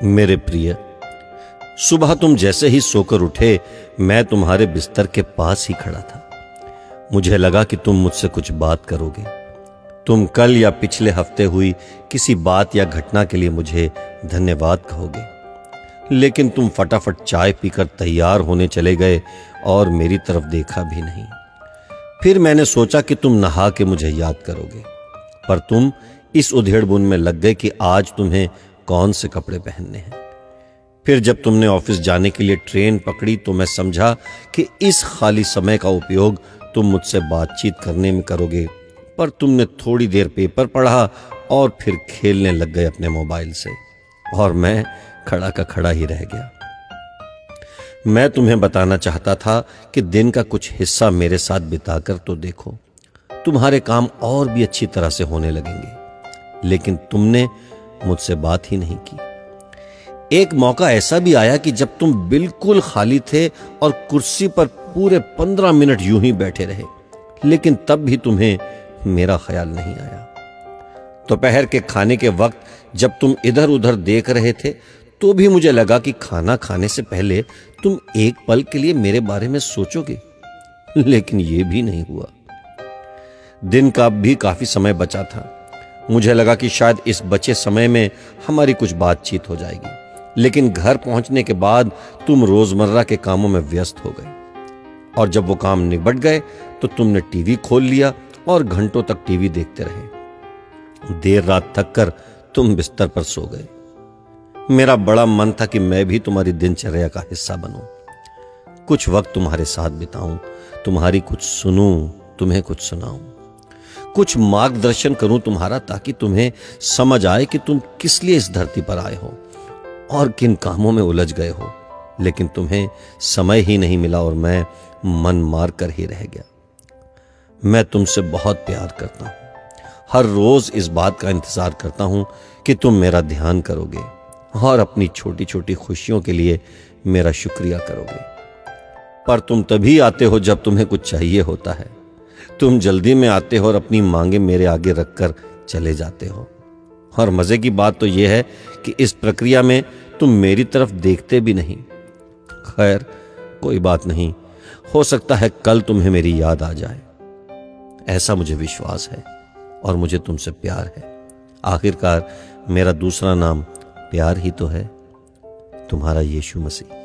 मेरे प्रिय, सुबह तुम जैसे ही सोकर उठे मैं तुम्हारे बिस्तर के पास ही खड़ा था। मुझे लगा कि तुम मुझसे कुछ बात करोगे। तुम कल या पिछले हफ्ते हुई किसी बात या घटना के लिए मुझे धन्यवाद कहोगे, लेकिन तुम फटाफट चाय पीकर तैयार होने चले गए और मेरी तरफ देखा भी नहीं। फिर मैंने सोचा कि तुम नहा के मुझे याद करोगे, पर तुम इस उधेड़बुन में लग गए कि आज तुम्हें कौन से कपड़े पहनने हैं। फिर जब तुमने ऑफिस जाने के लिए ट्रेन पकड़ी तो मैं समझा कि इस खाली समय का उपयोग तुम मुझसे बातचीत करने में करोगे, पर तुमने थोड़ी देर पेपर पढ़ा और फिर खेलने लग गए अपने मोबाइल से, और मैं खड़ा का खड़ा ही रह गया। मैं तुम्हें बताना चाहता था कि दिन का कुछ हिस्सा मेरे साथ बिताकर तो देखो, तुम्हारे काम और भी अच्छी तरह से होने लगेंगे, लेकिन तुमने मुझसे बात ही नहीं की। एक मौका ऐसा भी आया कि जब तुम बिल्कुल खाली थे और कुर्सी पर पूरे 15 मिनट यूं ही बैठे रहे, लेकिन तब भी तुम्हें मेरा ख्याल नहीं आया। दोपहर के खाने के वक्त जब तुम इधर उधर देख रहे थे तो भी मुझे लगा कि खाना खाने से पहले तुम एक पल के लिए मेरे बारे में सोचोगे, लेकिन यह भी नहीं हुआ। दिन का भी काफी समय बचा था। मुझे लगा कि शायद इस बचे समय में हमारी कुछ बातचीत हो जाएगी, लेकिन घर पहुंचने के बाद तुम रोजमर्रा के कामों में व्यस्त हो गए, और जब वो काम निबट गए तो तुमने टीवी खोल लिया और घंटों तक टीवी देखते रहे। देर रात थक कर तुम बिस्तर पर सो गए। मेरा बड़ा मन था कि मैं भी तुम्हारी दिनचर्या का हिस्सा बनूं, कुछ वक्त तुम्हारे साथ बिताऊं, तुम्हारी कुछ सुनूं, तुम्हें कुछ सुनाऊं, कुछ मार्गदर्शन करूं तुम्हारा, ताकि तुम्हें समझ आए कि तुम किस लिए इस धरती पर आए हो और किन कामों में उलझ गए हो। लेकिन तुम्हें समय ही नहीं मिला और मैं मन मार कर ही रह गया। मैं तुमसे बहुत प्यार करता हूं। हर रोज इस बात का इंतजार करता हूं कि तुम मेरा ध्यान करोगे और अपनी छोटी छोटी खुशियों के लिए मेरा शुक्रिया करोगे। पर तुम तभी आते हो जब तुम्हें कुछ चाहिए होता है। तुम जल्दी में आते हो और अपनी मांगे मेरे आगे रखकर चले जाते हो। और मजे की बात तो यह है कि इस प्रक्रिया में तुम मेरी तरफ देखते भी नहीं। खैर, कोई बात नहीं, हो सकता है कल तुम्हें मेरी याद आ जाए। ऐसा मुझे विश्वास है और मुझे तुमसे प्यार है। आखिरकार मेरा दूसरा नाम प्यार ही तो है। तुम्हारा यीशु मसीह।